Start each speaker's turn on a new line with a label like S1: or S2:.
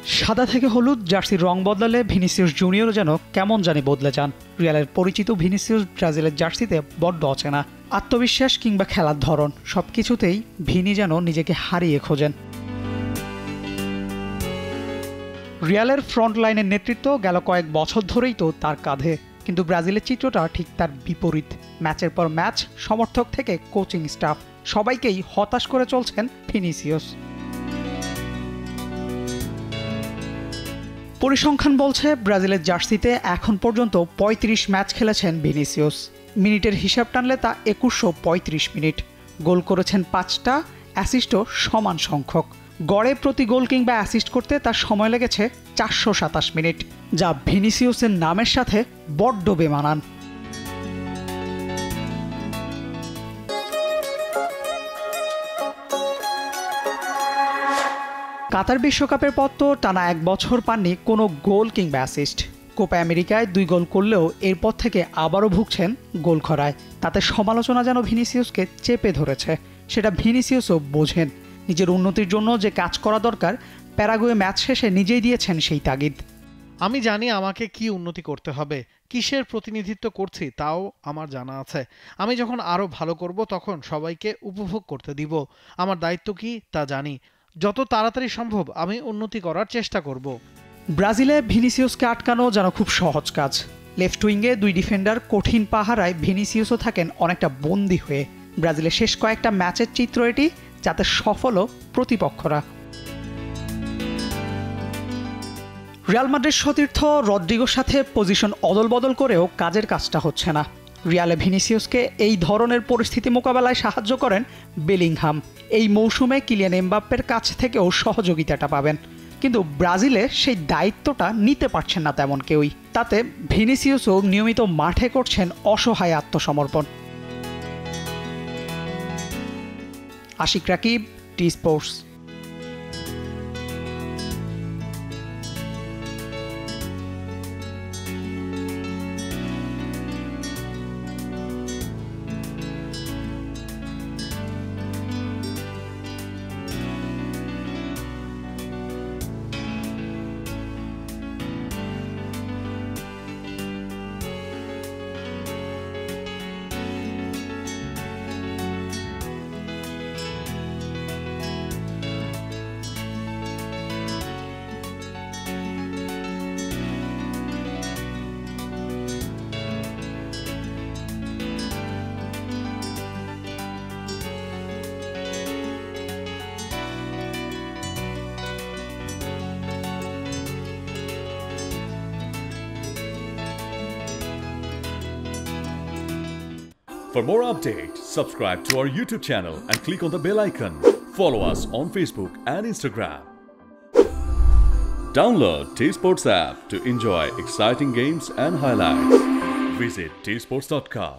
S1: সাদা থেকে হলুদ জার্সির রং বদলালে ভিনিসিয়াস জুনিয়রও যেন কেমন জানি বদলে যান। রিয়ালের পরিচিত ভিনিসিয়াস ব্রাজিলের জার্সিতে বড্ড অচেনা। আত্মবিশ্বাস কিংবা খেলার ধরন সবকিছুতেই ভিনি যেন নিজেকে হারিয়ে খোঁজেন। রিয়ালের ফ্রন্ট লাইনের নেতৃত্ব গেল কয়েক বছর ধরেই তো তার কাঁধে, কিন্তু ব্রাজিলের চিত্রটা ঠিক তার বিপরীত। ম্যাচের পর ম্যাচ সমর্থক থেকে কোচিং স্টাফ সবাইকেই হতাশ করে চলছেন ভিনিসিয়াস। পরিসংখ্যান বলছে ব্রাজিলের জার্সিতে এখন পর্যন্ত ৩৫ ম্যাচ খেলেছেন ভিনিসিয়াস। মিনিটের হিসাব টানলে তা ২১৩৫ মিনিট। গোল করেছেন ৫টা, অ্যাসিস্টও সমান সংখ্যক। গড়ে প্রতি গোল কিংবা অ্যাসিস্ট করতে তার সময় লেগেছে ৪২৭ মিনিট, যা ভিনিসিয়াসের নামের সাথে বড্ড বেমানান। কাতার বিশ্বকাপের পর তো টানা ১ বছর পাননি কোনো গোল কিংবা অ্যাসিস্ট। কোপা আমেরিকায় ২ গোল করলেও এরপর থেকে আবারও ভুগছেন গোল খরায়। তাতে সমালোচনা যেন ভিনিসিয়াসকে চেপে ধরেছে। সেটা ভিনিসিয়াসও বোঝেন। নিজের উন্নতির জন্য যে কাজ করা দরকার, প্যারাগুয়ে ম্যাচ শেষে নিজেই দিয়েছেন সেই তাগিদ।
S2: আমি জানি আমাকে কি উন্নতি করতে হবে, কিসের প্রতিনিধিত্ব করছি তাও আমার জানা আছে। আমি যখন আরও ভালো করব তখন সবাইকে উপভোগ করতে দিব। আমার দায়িত্ব কি তা জানি। যত তাড়াতাড়ি সম্ভব আমি উন্নতি করার চেষ্টা করব।
S1: ব্রাজিলে ভিনিসিয়াসকে আটকানো যেন খুব সহজ কাজ। লেফট উইঙ্গে ২ ডিফেন্ডার কঠিন পাহারায় ভিনিসিয়াসও থাকেন অনেকটা বন্দী হয়ে। ব্রাজিলের শেষ কয়েকটা ম্যাচের চিত্র এটি, যাতে সফলও প্রতিপক্ষরা। রিয়াল মাদ্রিদ সতীর্থ রদ্রিগোর সাথে পজিশন অদল বদল করেও কাজের কাজটা হচ্ছে না। রিয়ালে ভিনিসিয়াসকে এই ধরনের পরিস্থিতি মোকাবেলায় সাহায্য করেন বেলিংহাম। এই মৌসুমে কিলিয়ান এমবাপ্পের কাছ থেকেও সহযোগিতাটা পাবেন, কিন্তু ব্রাজিলে সেই দায়িত্বটা নিতে পারছেন না তেমন কেউই। তাতে ভিনিসিয়াসও নিয়মিত মাঠে করছেন অসহায় আত্মসমর্পণ। Ashiq Rakib, T Sports.
S3: For more updates, subscribe to our YouTube channel and click on the bell icon. Follow us on Facebook and Instagram. Download T Sports app to enjoy exciting games and highlights. Visit tsports.com.